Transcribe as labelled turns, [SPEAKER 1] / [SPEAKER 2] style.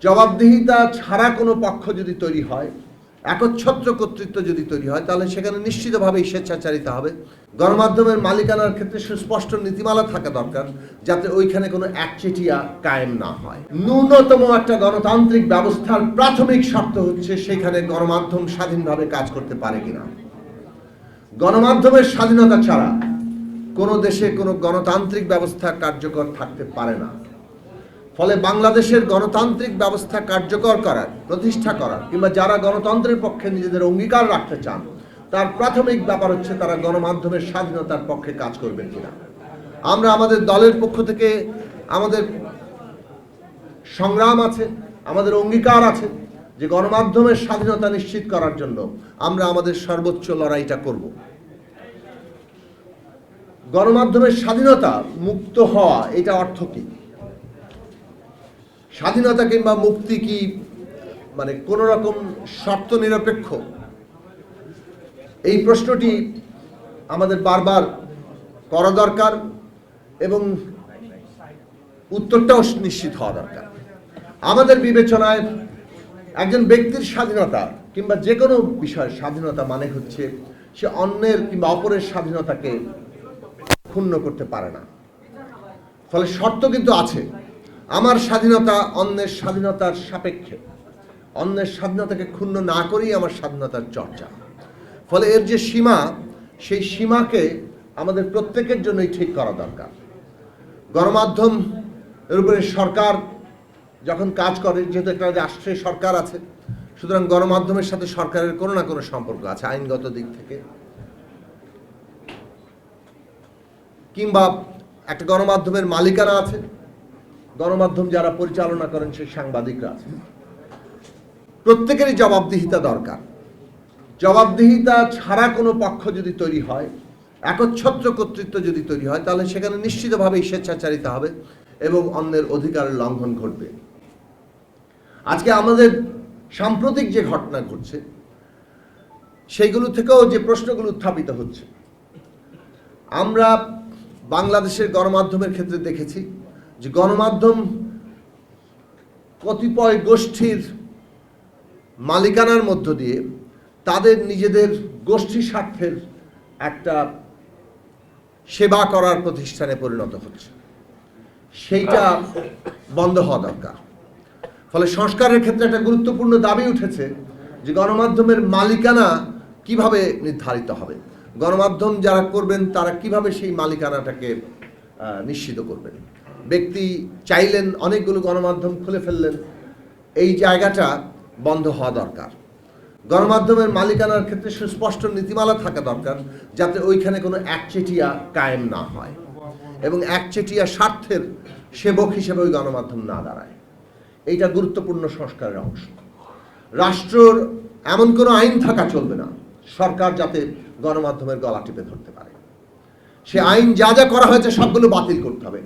[SPEAKER 1] জবাবদিহিতা ছাড়া কোনো পক্ষ যদি তৈরি হয়, একচ্ছত্র কর্তৃত্ব যদি তৈরি হয়, তাহলে সেখানে নিশ্চিতভাবেই স্বেচ্ছাচারিতা হবে। গণমাধ্যমের মালিকানার ক্ষেত্রে সুস্পষ্ট নীতিমালা থাকা দরকার, যাতে ওইখানে কোনো একচেটিয়া কায়েম না হয়। ন্যূনতম একটা গণতান্ত্রিক ব্যবস্থার প্রাথমিক শর্ত হচ্ছে সেখানে গণমাধ্যম স্বাধীনভাবে কাজ করতে পারে কিনা। গণমাধ্যমের স্বাধীনতা ছাড়া কোনো দেশে কোনো গণতান্ত্রিক ব্যবস্থা কার্যকর থাকতে পারে না। ফলে বাংলাদেশের গণতান্ত্রিক ব্যবস্থা কার্যকর করার, প্রতিষ্ঠা করার, কিংবা যারা গণতন্ত্রের পক্ষে নিজেদের অঙ্গীকার রাখতে চান, তার প্রাথমিক ব্যাপার হচ্ছে তারা গণমাধ্যমের স্বাধীনতার পক্ষে কাজ করবেন কিনা। আমরা আমাদের দলের পক্ষ থেকে আমাদের সংগ্রাম আছে, আমাদের অঙ্গীকার আছে যে গণমাধ্যমের স্বাধীনতা নিশ্চিত করার জন্য আমরা আমাদের সর্বোচ্চ লড়াইটা করব। গণমাধ্যমের স্বাধীনতা, মুক্ত হওয়া, এটা অর্থ কি? স্বাধীনতা কিংবা মুক্তি কি মানে কোন রকম শর্ত নিরপেক্ষ? এই প্রশ্নটি আমাদের বারবার করা দরকার এবং উত্তরটাও নিশ্চিত হওয়া দরকার। আমাদের বিবেচনায় একজন ব্যক্তির স্বাধীনতা কিংবা যে কোনো বিষয়ের স্বাধীনতা মানে হচ্ছে সে অন্যের কিংবা অপরের স্বাধীনতাকে ক্ষুণ্ণ করতে পারে না। ফলে শর্ত কিন্তু আছে। আমার স্বাধীনতা অন্যের স্বাধীনতার সাপেক্ষে, অন্যের স্বাধীনতাকে ক্ষুণ্ণ না করেই আমার স্বাধীনতার চর্চা। ফলে এর যে সীমা, সেই সীমাকে আমাদের প্রত্যেকের জন্যই ঠিক করা দরকার। গণমাধ্যম এর উপরে সরকার যখন কাজ করে, যেহেতু একটা রাষ্ট্রের সরকার আছে, সুতরাং গণমাধ্যমের সাথে সরকারের কোনো না কোনো সম্পর্ক আছে আইনগত দিক থেকে, কিংবা একটা গণমাধ্যমের মালিকানা আছে, গণমাধ্যম যারা পরিচালনা করেন সেই সাংবাদিকরা আছে। প্রত্যেকেরই জবাবদিহিতা দরকার। জবাবদিহিতা ছাড়া কোনো পক্ষ যদি তৈরি হয়, একচ্ছত্র কর্তৃত্ব যদি তৈরি হয়, তাহলে সেখানে নিশ্চিতভাবেই স্বেচ্ছাচারিতা হবে এবং অন্যের অধিকারের লঙ্ঘন ঘটবে। আজকে আমাদের সাম্প্রতিক যে ঘটনা ঘটছে, সেইগুলো থেকেও যে প্রশ্নগুলো উত্থাপিত হচ্ছে, আমরা বাংলাদেশের গণমাধ্যমের ক্ষেত্রে দেখেছি যে গণমাধ্যম কতিপয় গোষ্ঠীর মালিকানার মধ্য দিয়ে তাদের নিজেদের গোষ্ঠী স্বার্থের একটা সেবা করার প্রতিষ্ঠানে পরিণত হচ্ছে। সেইটা বন্ধ হওয়া দরকার। ফলে সংস্কারের ক্ষেত্রে একটা গুরুত্বপূর্ণ দাবি উঠেছে যে গণমাধ্যমের মালিকানা কিভাবে নির্ধারিত হবে, গণমাধ্যম যারা করবেন তারা কিভাবে সেই মালিকানাটাকে নিশ্চিত করবেন। ব্যক্তি চাইলেন, অনেকগুলো গণমাধ্যম খুলে ফেললেন, এই জায়গাটা বন্ধ হওয়া দরকার। গণমাধ্যমের মালিকানার ক্ষেত্রে সুস্পষ্ট নীতিমালা থাকা দরকার, যাতে ওইখানে কোনো একচেটিয়া কায়েম না হয় এবং একচেটিয়া স্বার্থের সেবক হিসেবে ওই গণমাধ্যম না দাঁড়ায়। এইটা গুরুত্বপূর্ণ সংস্কারের অংশ। রাষ্ট্রর এমন কোনো আইন থাকা চলবে না সরকার যাতে গণমাধ্যমের গলা টিপে ধরতে পারে। সে আইন যা যা করা হয়েছে সবগুলো বাতিল করতে হবে।